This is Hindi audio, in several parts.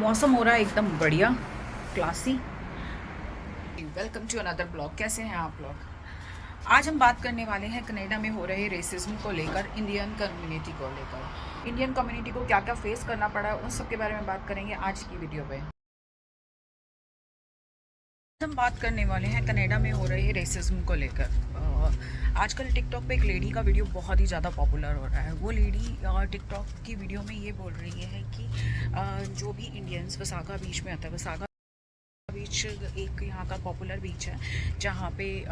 मौसम हो रहा है एकदम बढ़िया, classy. Welcome to another blog. कैसे हैं आप लोग? आज हम बात करने वाले हैं कनाडा में हो रहे रेसिज्म को लेकर, इंडियन कम्युनिटी को लेकर। इंडियन कम्युनिटी को क्या क्या फेस करना पड़ा है, उन सब के बारे में बात करेंगे आज की वीडियो पे। हम बात करने वाले हैं कनाडा में हो रहे रेसिज्म को लेकर। आजकल टिकटॉक पे एक लेडी का वीडियो बहुत ही ज़्यादा पॉपुलर हो रहा है। वो लेडी टिकटॉक की वीडियो में ये बोल रही है कि जो भी इंडियंस वसागा बीच में आता है, वसागा बीच एक यहाँ का पॉपुलर बीच है जहाँ पे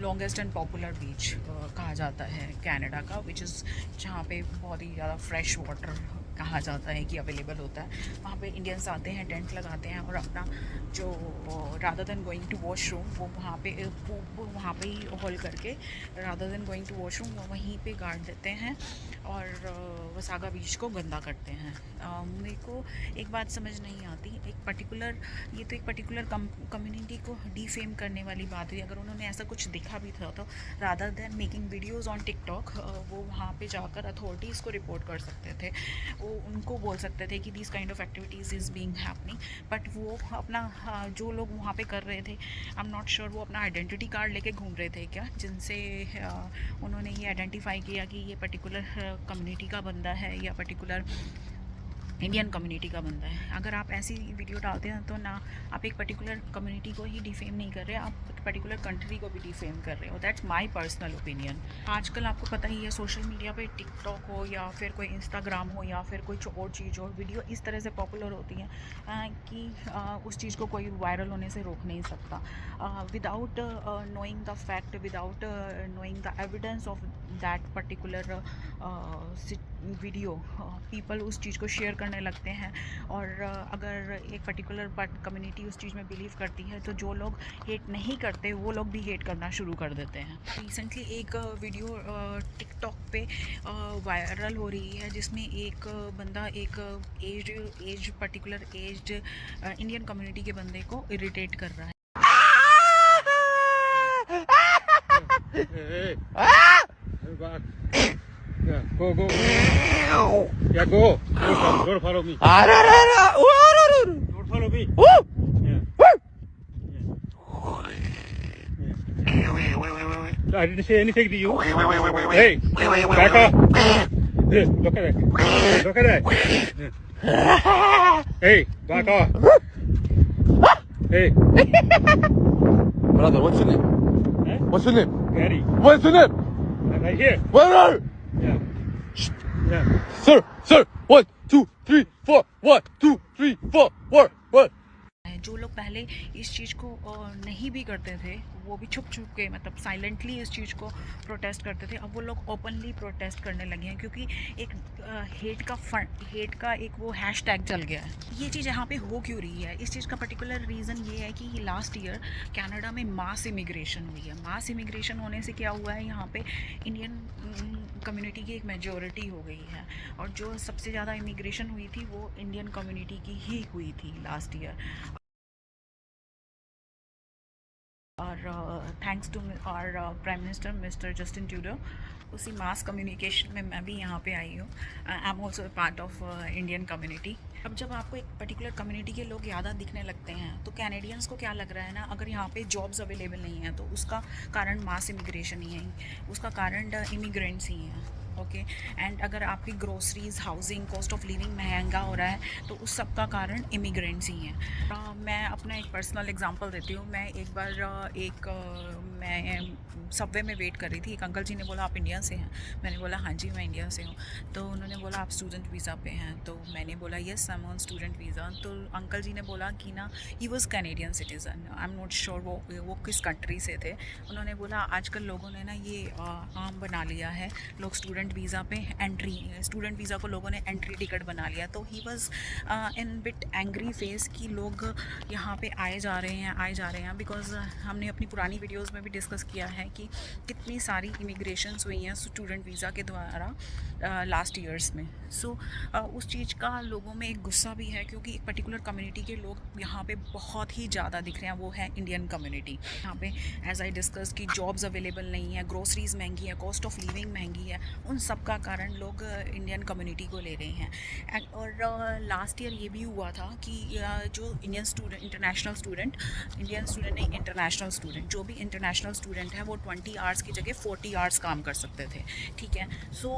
लॉन्गेस्ट एंड पॉपुलर बीच कहा जाता है कनाडा का, विच इज़ जहाँ पे बहुत ही ज़्यादा फ्रेश वाटर कहा जाता है कि अवेलेबल होता है। वहाँ पे इंडियंस आते हैं, टेंट लगाते हैं और अपना जो rather than going to washroom वो वहाँ पे ही हॉल करके rather than going to washroom वो वहीं पे गाड़ देते हैं और वसागा बीच को गंदा करते हैं। मेरे को एक बात समझ नहीं आती, एक पर्टिकुलर कम्युनिटी को डिफेम करने वाली बात हुई। अगर उन्होंने ऐसा कुछ दिखा भी था तो rather than making videos on TikTok वो वहाँ पे जाकर अथॉरिटीज़ को रिपोर्ट कर सकते थे। वो उनको बोल सकते थे कि this kind of activities is being happening, but वो अपना जो लोग वहाँ पे कर रहे थे, आई एम नॉट श्योर वो अपना आइडेंटिटी कार्ड लेके घूम रहे थे क्या, जिनसे उन्होंने ये आइडेंटिफाई किया कि ये पर्टिकुलर कम्युनिटी का बंदा है या पर्टिकुलर इंडियन कम्युनिटी का बंदा है। अगर आप ऐसी वीडियो डालते हैं तो ना आप एक पर्टिकुलर कम्युनिटी को ही डिफेम नहीं कर रहे, आप एक पर्टिकुलर कंट्री को भी डिफेम कर रहे हो। That's my personal opinion. आजकल आपको पता ही है सोशल मीडिया पे टिकटॉक हो या फिर कोई इंस्टाग्राम हो या फिर कोई और चीज़ हो, वीडियो इस तरह से पॉपुलर होती है कि उस चीज़ को कोई वायरल होने से रोक नहीं सकता। Without knowing the fact, without knowing the evidence of that particular video, people उस चीज़ को शेयर करने लगते हैं। और अगर एक पर्टिकुलर कम्युनिटी उस चीज़ में बिलीव करती है तो जो लोग हेट नहीं करते वो लोग भी हेट करना शुरू कर देते हैं। रिसेंटली एक वीडियो टिकटॉक पे वायरल हो रही है जिसमें एक बंदा एक पर्टिकुलर एज्ड इंडियन कम्युनिटी के बंदे को इरिटेट कर रहा है। Yeah, go, go. Yeah, go. Don't follow me. Don't follow me. Yeah. Yeah. I didn't say anything to you. Hey, back off. Hey, look at that. Look at that. Yeah. Hey, back off. Hey. Brother, what's your name? Huh? What's your name? Gary. What's your name? Right here. Where are you? Yeah. Yeah. Sir, 1, 2, 3, 4, 1, 2, 3, 4, 1. जो लोग पहले इस चीज़ को नहीं भी करते थे, वो भी छुप छुप के मतलब साइलेंटली इस चीज़ को प्रोटेस्ट करते थे, अब वो लोग ओपनली प्रोटेस्ट करने लगे हैं क्योंकि एक हेट का एक वो हैशटैग चल गया है। ये चीज़ यहाँ पे हो क्यों रही है, इस चीज़ का पर्टिकुलर रीज़न ये है कि लास्ट ईयर कनाडा में मास इमिग्रेशन हुई है। मास इमिग्रेशन होने से क्या हुआ है, यहाँ पे इंडियन कम्युनिटी की एक मेजॉरिटी हो गई है और जो सबसे ज़्यादा इमिग्रेशन हुई थी वो इंडियन कम्युनिटी की ही हुई थी लास्ट ईयर। और thanks to our prime minister mister Justin Trudeau, उसी मास कम्युनिकेशन में मैं भी यहाँ पे आई हूँ। I am also part of Indian community. अब जब आपको एक पर्टिकुलर कम्युनिटी के लोग ज़्यादा दिखने लगते हैं तो कैनेडियंस को क्या लग रहा है ना, अगर यहाँ पे जॉब्स अवेलेबल नहीं हैं तो उसका कारण मास इमिग्रेशन ही है, उसका कारण इमिग्रेंट्स ही हैं। ओके एंड अगर आपकी groceries, housing, cost of living महंगा हो रहा है तो उस सब का कारण इमिग्रेंट्स ही हैं। मैं अपना एक पर्सनल एग्जांपल देती हूँ। मैं एक बार मैं सबवे में वेट कर रही थी, एक अंकल जी ने बोला आप इंडिया से हैं? मैंने बोला हाँ जी मैं इंडिया से हूँ। तो उन्होंने बोला आप स्टूडेंट वीज़ा पे हैं? तो मैंने बोला yes I am on student visa. तो अंकल जी ने बोला कि ना he was Canadian citizen, I am not sure वो किस कंट्री से थे। उन्होंने बोला आजकल लोगों ने ना ये आम बना लिया है, लोग स्टूडेंट वीज़ा पे स्टूडेंट वीज़ा को लोगों ने एंट्री टिकट बना लिया। तो he was in bit angry face कि लोग यहाँ पे आए जा रहे हैं बिकॉज हमने अपनी पुरानी वीडियोस में भी डिस्कस किया है कि कितनी सारी इमिग्रेशंस हुई हैं स्टूडेंट वीज़ा के द्वारा लास्ट ईयर्स में। सो उस चीज़ का लोगों में एक गुस्सा भी है क्योंकि एक पर्टिकुलर कम्युनिटी के लोग यहाँ पे बहुत ही ज़्यादा दिख रहे हैं, वो है इंडियन कम्युनिटी। यहाँ पे एज आई डिस्कस कि जॉब्स अवेलेबल नहीं है, ग्रोसरीज महंगी है, कॉस्ट ऑफ लिविंग महंगी है, उन सब का कारण लोग इंडियन कम्युनिटी को ले रहे हैं। और लास्ट ईयर ये भी हुआ था कि जो इंडियन इंटरनेशनल स्टूडेंट जो भी इंटरनेशनल स्टूडेंट है वो 20 आवर्स की जगह 40 आवर्स काम कर सकते थे, ठीक है। सो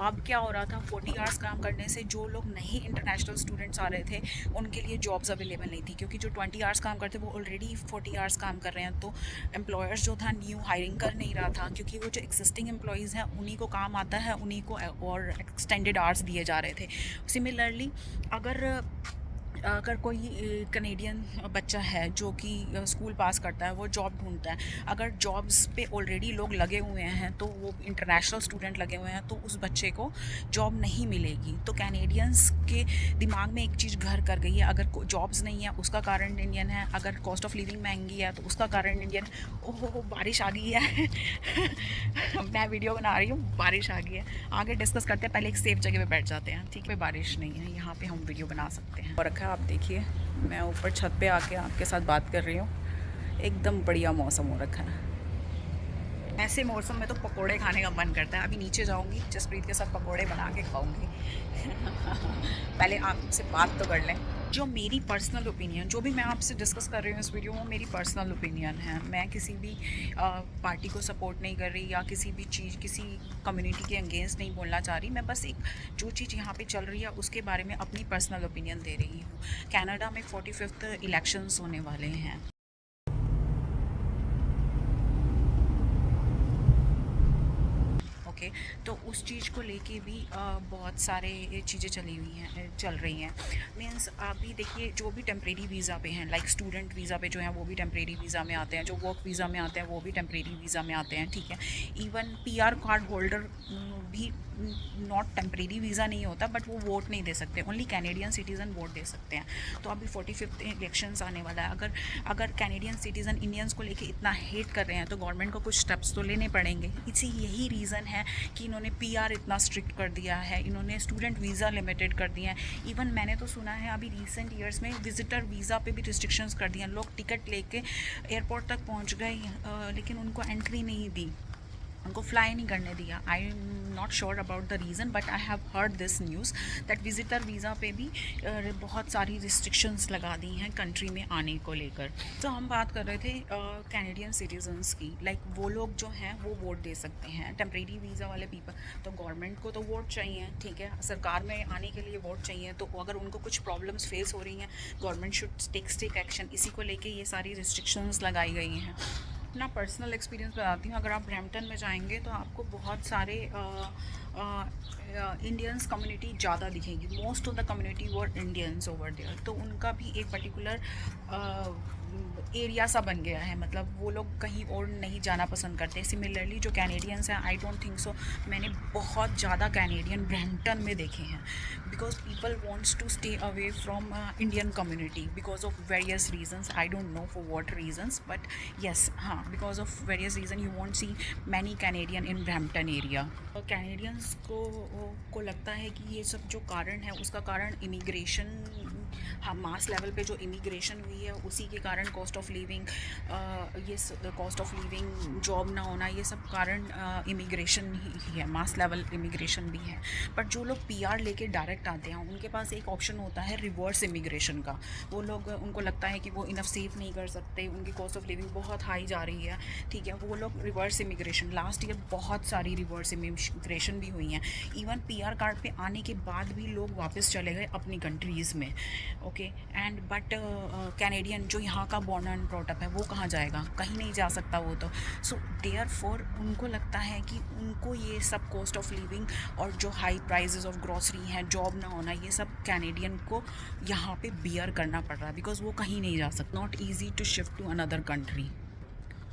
अब क्या हो रहा था, 40 आवर्स काम करने से जो लोग नहीं इंटरनेशनल स्टूडेंट्स आ रहे थे उनके लिए जॉब्स अवेलेबल नहीं थी, क्योंकि जो 20 आवर्स काम करते वो ऑलरेडी 40 आवर्स काम कर रहे हैं। तो एम्प्लॉयर्स जो था न्यू हायरिंग कर नहीं रहा था, क्योंकि वो जो एक्सिस्टिंग एम्प्लॉयज़ हैं उन्हीं को काम आता है, उन्हीं को और एक्सटेंडेड आवर्स दिए जा रहे थे। सिमिलरली अगर कोई कनेडियन बच्चा है जो कि स्कूल पास करता है, वो जॉब ढूंढता है, अगर जॉब्स पे ऑलरेडी लोग लगे हुए हैं तो वो इंटरनेशनल स्टूडेंट लगे हुए हैं तो उस बच्चे को जॉब नहीं मिलेगी। तो कैनेडियंस के दिमाग में एक चीज़ घर कर गई है, अगर जॉब्स नहीं है उसका कारण इंडियन है, अगर कॉस्ट ऑफ लिविंग महंगी है तो उसका कारण इंडियन। ओहो बारिश आ गई है मैं वीडियो बना रही हूँ, बारिश आ गई है। आगे डिस्कस करते हैं, पहले एक सेफ जगह पे बैठ जाते हैं, ठीक है। बारिश नहीं है यहाँ पे, हम वीडियो बना सकते हैं। और रखा आप देखिए, मैं ऊपर छत पे आके आपके साथ बात कर रही हूँ, एकदम बढ़िया मौसम हो रखा है। ऐसे मौसम में तो पकोड़े खाने का मन करता है। अभी नीचे जाऊँगी, जसप्रीत के साथ पकोड़े बना के खाऊँगी पहले आपसे बात तो कर लें। जो मेरी पर्सनल ओपिनियन, जो भी मैं आपसे डिस्कस कर रही हूँ इस वीडियो में, मेरी पर्सनल ओपिनियन है। मैं किसी भी पार्टी को सपोर्ट नहीं कर रही या किसी भी चीज़, किसी कम्युनिटी के अगेंस्ट नहीं बोलना चाह रही। मैं बस एक जो चीज़ यहाँ पे चल रही है उसके बारे में अपनी पर्सनल ओपिनियन दे रही हूँ। कनाडा में 45th इलेक्शंस होने वाले हैं। ओके, तो उस चीज़ को लेके भी बहुत सारे चीज़ें चल रही हैं। मीन्स अभी देखिए, जो भी टेम्परेरी वीज़ा पे हैं, लाइक स्टूडेंट वीज़ा पे जो हैं वो भी टेम्परेरी वीज़ा में आते हैं, जो वर्क वीज़ा में आते हैं वो भी टेम्परेरी वीज़ा में आते हैं, ठीक है। इवन पीआर कार्ड होल्डर भी नॉट टेम्परेरी वीज़ा नहीं होता, बट वो वोट नहीं दे सकते, ओनली कैनेडियन सिटीज़न वोट दे सकते हैं। तो अभी 45th इलेक्शंस आने वाला है। अगर कैनेडियन सिटीज़न इंडियंस को लेके इतना हेट कर रहे हैं तो गवर्नमेंट को कुछ स्टेप्स तो लेने पड़ेंगे। यही रीज़न है कि इन्होंने पीआर इतना स्ट्रिक्ट कर दिया है, इन्होंने स्टूडेंट वीज़ा लिमिटेड कर दिया है। इवन मैंने तो सुना है अभी रिसेंट ईयर्स में विजिटर वीज़ा पे भी रिस्ट्रिक्शंस कर दिए हैं। लोग टिकट लेके एयरपोर्ट तक पहुंच गए, लेकिन उनको एंट्री नहीं दी, उनको फ्लाई नहीं करने दिया। I am not sure about the reason, but I have heard this news that visitor visa पे भी बहुत सारी रिस्ट्रिक्शंस लगा दी हैं कंट्री में आने को लेकर। तो हम बात कर रहे थे कैनेडियन सिटीजन्स की, लाइक वो लोग जो हैं वो वोट दे सकते हैं, टेम्परेरी वीज़ा वाले पीपल। तो गवर्नमेंट को तो वोट चाहिए, ठीक है, सरकार में आने के लिए वोट चाहिए। तो अगर उनको कुछ प्रॉब्लम्स फेस हो रही हैं, गवर्नमेंट शुड टेक एक्शन। इसी को लेके ये सारी रिस्ट्रिक्शंस लगाई गई हैं। अपना पर्सनल एक्सपीरियंस बताती हूँ। अगर आप ब्रैम्पटन में जाएंगे तो आपको बहुत सारे इंडियंस कम्युनिटी ज़्यादा दिखेगी। Most of the community were Indians over there. तो उनका भी एक पर्टिकुलर एरिया सा बन गया है, मतलब वो लोग कहीं और नहीं जाना पसंद करते। सिमिलरली जो कैनेडियंस हैं, आई डोंट थिंक सो, मैंने बहुत ज़्यादा कैनेडियन ब्रैम्पटन में देखे हैं, because people wants to stay away from Indian community because of various reasons. I don't know for what reasons, but yes, हाँ, because of various reason you want see many Canadian in Brampton area. Canadians को लगता है कि ये सब जो कारण है उसका कारण इमिग्रेशन, हाँ, मास लेवल पे जो इमिग्रेशन हुई है उसी के कारण कॉस्ट ऑफ लिविंग, जॉब ना होना, ये सब कारण इमिग्रेशन ही है, मास लेवल इमिग्रेशन भी है। बट जो लोग पीआर लेके डायरेक्ट आते हैं उनके पास एक ऑप्शन होता है रिवर्स इमिग्रेशन का। वो लोग, उनको लगता है कि वो इनफ सेव नहीं कर सकते, उनकी कॉस्ट ऑफ लिविंग बहुत हाई जा रही है, ठीक है, वो लोग रिवर्स इमिग्रेशन। लास्ट ईयर बहुत सारी रिवर्स इमिग्रेशन भी हुई हैं। इवन पीआर कार्ड पे आने के बाद भी लोग वापस चले गए अपनी कंट्रीज़ में, ओके। एंड बट कैनेडियन जो यहाँ का बॉर्न एंड ब्रॉट अप है वो कहाँ जाएगा, कहीं नहीं जा सकता वो तो। सो देयरफॉर उनको लगता है कि उनको ये सब कॉस्ट ऑफ लिविंग और जो हाई प्राइजेस ऑफ ग्रॉसरी हैं, जॉब ना होना, ये सब कैनेडियन को यहाँ पे बियर करना पड़ रहा है, बिकॉज वो कहीं नहीं जा सकता। Not easy to shift to another country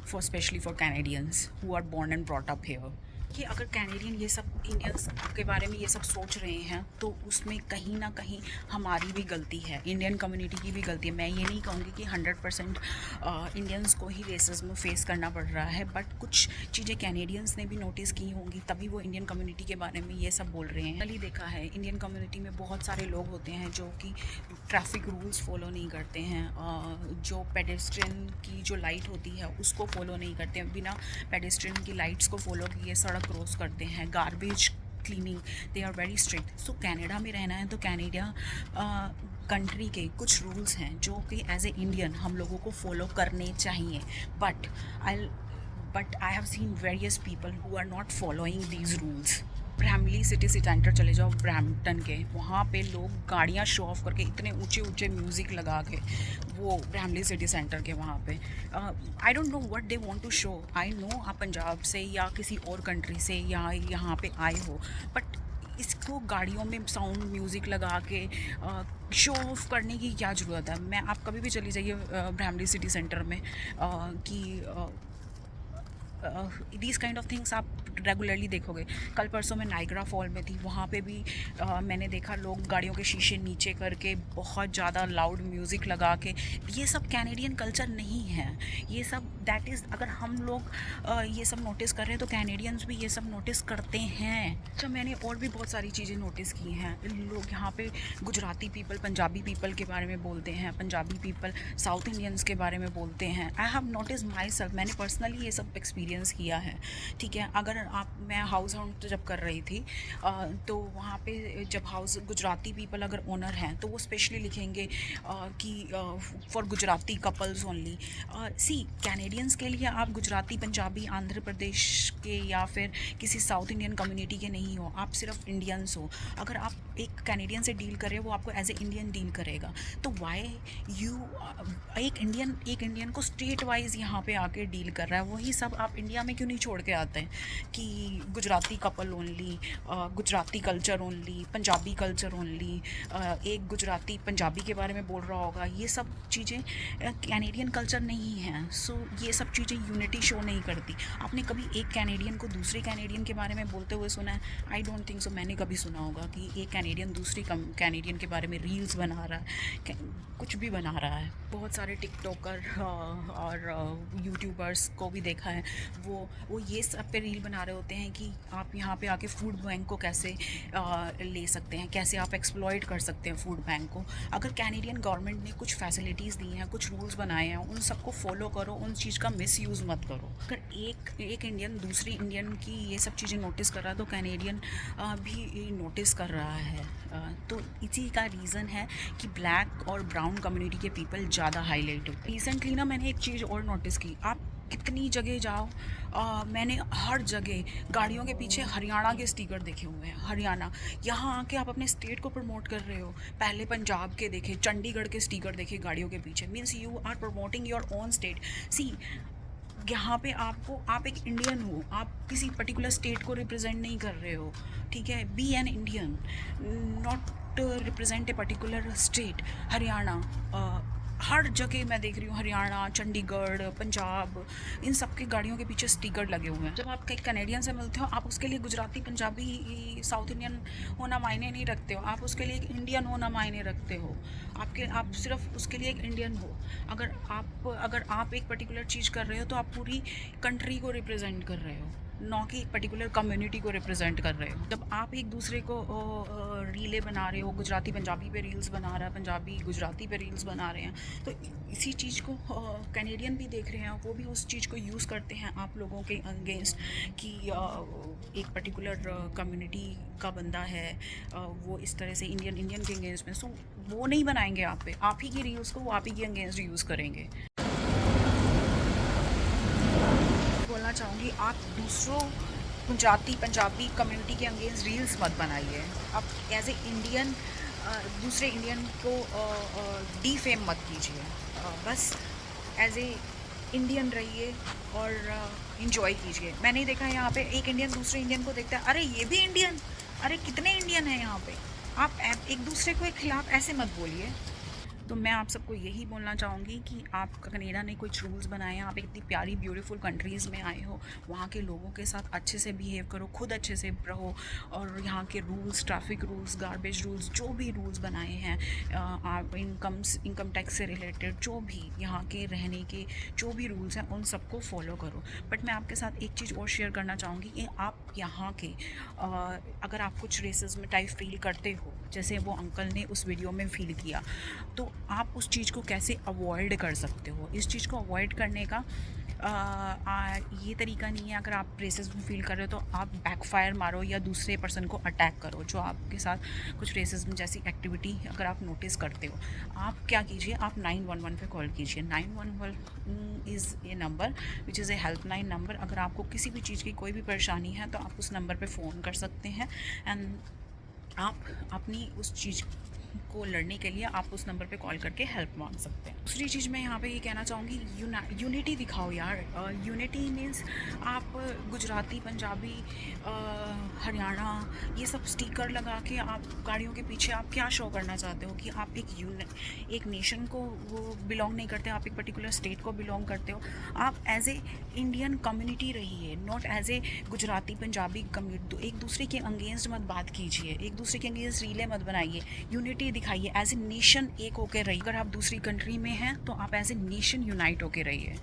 for specially for Canadians who are born and brought up here. कि अगर कैनेडियन ये सब इंडियंस के बारे में ये सब सोच रहे हैं तो उसमें कहीं ना कहीं हमारी भी गलती है, इंडियन कम्युनिटी की भी गलती है। मैं ये नहीं कहूँगी कि 100% इंडियंस को ही रेसिज्म फेस करना पड़ रहा है, बट कुछ चीज़ें कैनेडियंस ने भी नोटिस की होंगी, तभी वो इंडियन कम्युनिटी के बारे में ये सब बोल रहे हैं। कल देखा है इंडियन कम्युनिटी में बहुत सारे लोग होते हैं जो कि ट्रैफिक रूल्स फॉलो नहीं करते हैं, जो पेडेस्ट्रियन की जो लाइट होती है उसको फॉलो नहीं करते हैं, बिना पेडेस्ट्रियन की लाइट्स को फॉलो किए सड़क क्रॉस करते हैं, garbage cleaning, they are very strict. So Canada में रहना है तो कनाडा कंट्री के कुछ रूल्स हैं जो कि एज ए इंडियन हम लोगों को फॉलो करने चाहिए, but I have seen various people who are not following these rules. Brampton city centre चले जाओ ब्रैम्पटन के, वहाँ पे लोग गाड़ियाँ शो ऑफ करके इतने ऊंचे ऊंचे म्यूज़िक लगा के, वो ब्रैम्बली सिटी सेंटर के वहाँ पे, I don't know what they want to show. I know आप पंजाब से या किसी और कंट्री से या यहाँ पे आए हो, बट इसको गाड़ियों में साउंड म्यूज़िक लगा के शो ऑफ करने की क्या ज़रूरत है। मैं आप कभी भी चली जाइए ब्रैम्बली सिटी सेंटर में कि दीज काइंड ऑफ थिंग्स आप रेगुलरली देखोगे। कल परसों मैं नाइग्रा फॉल में थी, वहाँ पे भी मैंने देखा लोग गाड़ियों के शीशे नीचे करके बहुत ज़्यादा लाउड म्यूज़िक लगा के। ये सब कैनेडियन कल्चर नहीं है, ये सब दैट इज़, अगर हम लोग ये सब नोटिस कर रहे हैं तो कैनेडियंस भी ये सब नोटिस करते हैं। अच्छा, मैंने और भी बहुत सारी चीज़ें नोटिस की हैं। लोग यहाँ पे गुजराती पीपल पंजाबी पीपल के बारे में बोलते हैं, पंजाबी पीपल साउथ इंडियंस के बारे में बोलते हैं। I have notice my self, मैंने पर्सनली ये सब एक्सपीरियंस किया है। ठीक है, अगर मैं हाउस हाउंड जब कर रही थी तो वहाँ पे जब हाउस गुजराती पीपल अगर ओनर हैं तो वो स्पेशली लिखेंगे कि for Gujarati couples only. See Canadians के लिए आप गुजराती पंजाबी आंध्र प्रदेश के या फिर किसी साउथ इंडियन कम्युनिटी के नहीं हो, आप सिर्फ इंडियंस हो। अगर आप एक कैनेडियन से डील कर रहे हो वो आपको एज ए इंडियन डील करेगा, तो वाई यू एक इंडियन को स्टेट वाइज यहाँ पे आके डील कर रहा है, वही सब आप इंडिया में क्यों नहीं छोड़ के आते हैं कि Gujarati couple only, Gujarati culture only, Punjabi culture only, एक गुजराती पंजाबी के बारे में बोल रहा होगा। ये सब चीज़ें कैनेडियन कल्चर नहीं हैं। सो ये सब चीज़ें यूनिटी शो नहीं करती। आपने कभी एक कैनेडियन को दूसरे कैनेडियन के बारे में बोलते हुए सुना है? I don't think so. मैंने कभी सुना होगा कि एक कैनेडियन दूसरी कैनेडियन के बारे में रील्स बना रहा है, कुछ भी बना रहा है। बहुत सारे टिकटॉकर और यूट्यूबर्स को भी देखा है, वो ये सब पे रील बना रहे होते हैं कि आप यहाँ पे आके फूड बैंक को कैसे ले सकते हैं, कैसे आप एक्सप्लॉइट कर सकते हैं फूड बैंक को। अगर कैनेडियन गवर्नमेंट ने कुछ फैसिलिटीज़ दी हैं, कुछ रूल्स बनाए हैं, उन सबको फॉलो करो, उन चीज़ का मिसयूज़ मत करो। अगर एक इंडियन दूसरी इंडियन की ये सब चीज़ें नोटिस कर रहा है तो कैनेडियन भी नोटिस कर रहा है। तो इसी का रीज़न है कि ब्लैक और ब्राउन कम्युनिटी के पीपल ज़्यादा हाईलाइट हो। रिसेंटली ना मैंने एक चीज़ और नोटिस की, आप कितनी जगह जाओ, मैंने हर जगह गाड़ियों के पीछे हरियाणा के स्टिकर देखे हुए हैं। हरियाणा, यहाँ आके आप अपने स्टेट को प्रमोट कर रहे हो। पहले पंजाब के देखे, चंडीगढ़ के स्टिकर देखे गाड़ियों के पीछे, means you are promoting your own state. See, यहाँ पे आप एक इंडियन हो, आप किसी पर्टिकुलर स्टेट को रिप्रेजेंट नहीं कर रहे हो। ठीक है, be an Indian, not represent a particular state. Haryana, हर जगह मैं देख रही हूँ, हरियाणा, चंडीगढ़, पंजाब, इन सब की गाड़ियों के पीछे स्टिकर लगे हुए हैं। जब आप कई कैनेडियन से मिलते हो, आप उसके लिए गुजराती, पंजाबी, साउथ इंडियन होना मायने नहीं रखते हो, आप उसके लिए एक इंडियन होना मायने रखते हो। आप सिर्फ उसके लिए एक इंडियन हो। अगर आप एक पर्टिकुलर चीज़ कर रहे हो तो आप पूरी कंट्री को रिप्रेजेंट कर रहे हो, ना कि एक पर्टिकुलर कम्युनिटी को रिप्रेजेंट कर रहे हो। जब आप एक दूसरे को रीलें बना रहे हो, गुजराती पंजाबी पे रील्स बना रहा है, पंजाबी गुजराती पे रील्स बना रहे हैं, तो इसी चीज़ को कैनेडियन भी देख रहे हैं, वो भी उस चीज़ को यूज़ करते हैं आप लोगों के अगेंस्ट कि एक पर्टिकुलर कम्युनिटी का बंदा है, वो इस तरह से इंडियन के अगेंस्ट में। सो वो नहीं बनाएंगे आप पे, आप ही की रील्स को वो आप ही के अगेंस्ट यूज़ करेंगे। बोलना चाहूँगी, आप दूसरों गुजराती पंजाबी कम्युनिटी के अगेंस्ट रील्स मत बनाइए। आप एज ए इंडियन दूसरे इंडियन को डीफेम मत कीजिए। बस एज ए इंडियन रहिए और इन्जॉय कीजिए। मैंने देखा है यहाँ पे एक इंडियन दूसरे इंडियन को देखता है, अरे ये भी इंडियन, अरे कितने इंडियन हैं यहाँ पे। आप एक दूसरे के खिलाफ ऐसे मत बोलिए। तो मैं आप सबको यही बोलना चाहूँगी कि आप कनाडा ने कुछ रूल्स बनाए हैं, आप इतनी प्यारी ब्यूटीफुल कंट्रीज़ में आए हो, वहाँ के लोगों के साथ अच्छे से बिहेव करो, खुद अच्छे से रहो, और यहाँ के rules, traffic rules, garbage rules, जो भी रूल्स बनाए हैं, आप इनकम टैक्स से रिलेटेड जो भी यहाँ के रहने के जो भी रूल्स हैं उन सबको फॉलो करो। बट मैं आपके साथ एक चीज़ और शेयर करना चाहूँगी कि आप यहाँ के अगर आप कुछ रेसिज्म टाइप फील करते हो, जैसे वो अंकल ने उस वीडियो में फील किया, तो आप उस चीज़ को कैसे अवॉइड कर सकते हो। इस चीज़ को अवॉइड करने का ये तरीका नहीं है। अगर आप रेसिज्म फील कर रहे हो तो आप बैकफायर मारो या दूसरे पर्सन को अटैक करो जो आपके साथ कुछ रेसिज्म जैसी एक्टिविटी अगर आप नोटिस करते हो। आप क्या कीजिए, आप 911 पे कॉल कीजिए। 911 is a number which is a helpline number. अगर आपको किसी भी चीज़ की कोई भी परेशानी है तो आप उस नंबर पे फ़ोन कर सकते हैं एंड आप अपनी उस चीज़ को लड़ने के लिए आप उस नंबर पे कॉल करके हेल्प मांग सकते हैं। दूसरी चीज़ मैं यहाँ पे ये कहना चाहूँगी, यूनिटी दिखाओ यार। यूनिटी मीन्स आप गुजराती, पंजाबी, हरियाणा ये सब स्टिकर लगा के आप गाड़ियों के पीछे आप क्या शो करना चाहते हो कि आप एक नेशन को वो बिलोंग नहीं करते, आप एक पर्टिकुलर स्टेट को बिलोंग करते हो। आप एज ए इंडियन कम्युनिटी रहिए, not as a Gujarati Punjabi community. एक दूसरे के अगेंस्ट मत बात कीजिए, एक दूसरे के अगेंस्ट रीले मत बनाइए। यूनिटी दिखाइए, एज ए नेशन एक होकर रहिए। अगर आप दूसरी कंट्री में हैं तो आप एज ए नेशन यूनाइट होकर रहिए।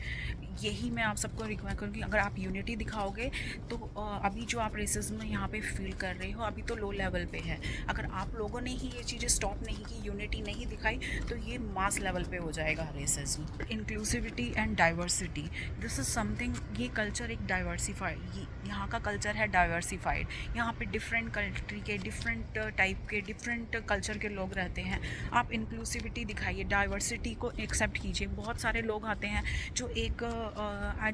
यही मैं आप सबको रिकमेंड करूँगी। अगर आप यूनिटी दिखाओगे तो अभी जो आप रेसिज्म यहाँ पे फील कर रहे हो अभी तो लो लेवल पे है। अगर आप लोगों ने ही ये चीज़ें स्टॉप नहीं की, यूनिटी नहीं दिखाई, तो ये मास लेवल पे हो जाएगा racism. Inclusivity and diversity, this is something, ये कल्चर एक डाइवर्सिफाइड, यहाँ का कल्चर है डाइवर्सिफाइड। यहाँ पे डिफरेंट कंट्री के, डिफरेंट टाइप के, डिफरेंट कल्चर के लोग रहते हैं। आप इंक्लूसिविटी दिखाइए, डाइवर्सिटी को एक्सेप्ट कीजिए। बहुत सारे लोग आते हैं जो एक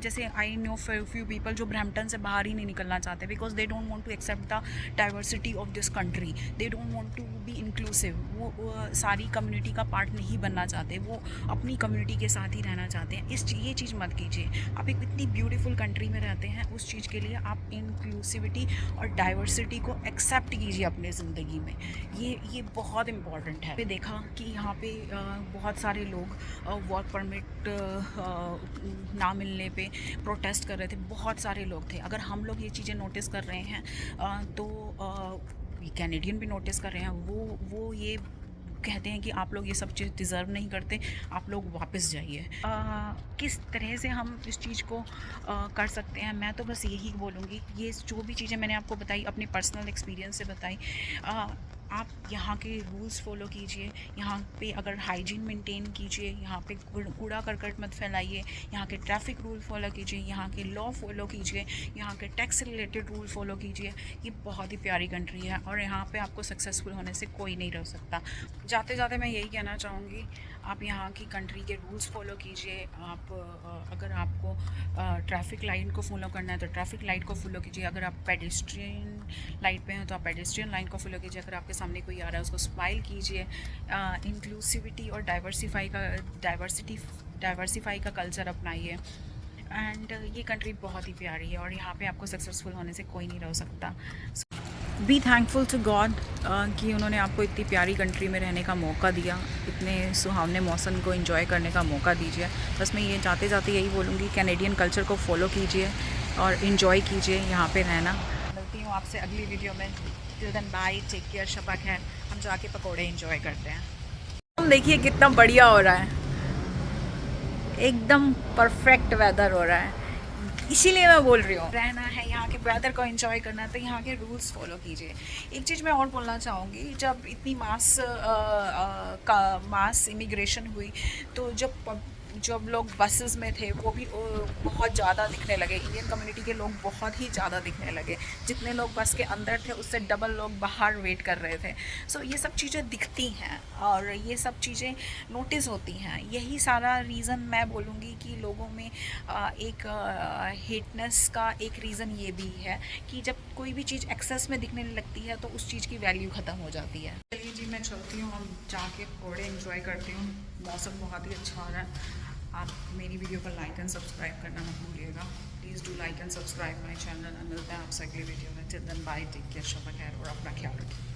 जैसे आई नो फ्यू पीपल जो ब्रैम्पटन से बाहर ही नहीं निकलना चाहते because they don't want to accept the diversity of this country, they don't want to be inclusive. वो सारी कम्युनिटी का पार्ट नहीं बनना चाहते, वो अपनी कम्युनिटी के साथ ही रहना चाहते हैं। ये चीज़ मत कीजिए। आप एक इतनी ब्यूटीफुल कंट्री में रहते हैं, उस चीज़ के लिए आप इंक्लूसिविटी और डाइवर्सिटी को एक्सेप्ट कीजिए अपने ज़िंदगी में। ये बहुत इम्पॉर्टेंट है। देखा कि यहाँ पे बहुत सारे लोग वर्क परमिट ना मिलने पे प्रोटेस्ट कर रहे थे, बहुत सारे लोग थे। अगर हम लोग ये चीज़ें नोटिस कर रहे हैं तो कैनेडियन भी नोटिस कर रहे हैं। वो ये कहते हैं कि आप लोग ये सब चीज़ डिज़र्व नहीं करते, आप लोग वापस जाइए। किस तरह से हम इस चीज़ को कर सकते हैं, मैं तो बस यही बोलूँगी, ये जो भी चीज़ें मैंने आपको बताई अपने पर्सनल एक्सपीरियंस से बताई, आप यहाँ के रूल्स फॉलो कीजिए। यहाँ पे अगर हाइजीन मेंटेन कीजिए, यहाँ पे कूड़ा करकट मत फैलाइए, यहाँ के ट्रैफिक रूल फॉलो कीजिए, यहाँ के लॉ फॉलो कीजिए, यहाँ के टैक्स रिलेटेड रूल फॉलो कीजिए। ये बहुत ही प्यारी कंट्री है और यहाँ पे आपको सक्सेसफुल होने से कोई नहीं रोक सकता। जाते जाते मैं यही कहना चाहूँगी, आप यहाँ की कंट्री के रूल्स फॉलो कीजिए। आप अगर आपको ट्रैफिक लाइन को फॉलो करना है तो ट्रैफिक लाइट को फॉलो कीजिए। अगर आप पेडेस्ट्रियन लाइट पे हैं तो आप पेडेस्ट्रियन लाइन को फॉलो कीजिए। अगर आपके सामने कोई आ रहा है उसको स्माइल कीजिए। इंक्लूसिविटी और डाइवर्सिफाई का कल्चर अपनाइए। एंड ये कंट्री बहुत ही प्यारी है और यहाँ पे आपको सक्सेसफुल होने से कोई नहीं रोक सकता। बी थैंकफुल टू गॉड कि उन्होंने आपको इतनी प्यारी कंट्री में रहने का मौका दिया, इतने सुहावने मौसम को एंजॉय करने का मौका दीजिए। बस मैं ये जाते जाते यही बोलूँगी, कैनेडियन कल्चर को फॉलो कीजिए और इन्जॉय कीजिए यहाँ पे रहना। मिलती हूँ आपसे अगली वीडियो में। Till then bye, take care, शबा खैर। हम जाके पकौड़े एंजॉय करते हैं। हम देखिए कितना बढ़िया हो रहा है, एकदम परफेक्ट वेदर हो रहा है। इसीलिए मैं बोल रही हूँ, रहना है यहाँ के वेदर को एंजॉय करना है तो यहाँ के रूल्स फॉलो कीजिए। एक चीज़ मैं और बोलना चाहूँगी, जब इतनी मास इमिग्रेशन हुई तो जब लोग बसेस में थे वो भी बहुत ज़्यादा दिखने लगे। इंडियन कम्युनिटी के लोग बहुत ही ज़्यादा दिखने लगे। जितने लोग बस के अंदर थे उससे डबल लोग बाहर वेट कर रहे थे। सो ये सब चीज़ें दिखती हैं और ये सब चीज़ें नोटिस होती हैं। यही सारा रीज़न मैं बोलूँगी कि लोगों में एक हेटनेस का एक रीज़न ये भी है कि जब कोई भी चीज़ एक्सेस में दिखने लगती है तो उस चीज़ की वैल्यू ख़त्म हो जाती है। चलिए जी, मैं चलती हूँ, हम जाके पकौड़े एंजॉय करती हूँ। मौसम बहुत ही अच्छा हो रहा है। आप मेरी वीडियो को लाइक एंड सब्सक्राइब करना मत भूलिएगा। Please do like and subscribe my channel. मिलते हैं आपसे अगली वीडियो में। Till then bye, take care, शबा खैर और अपना ख्याल रखिए।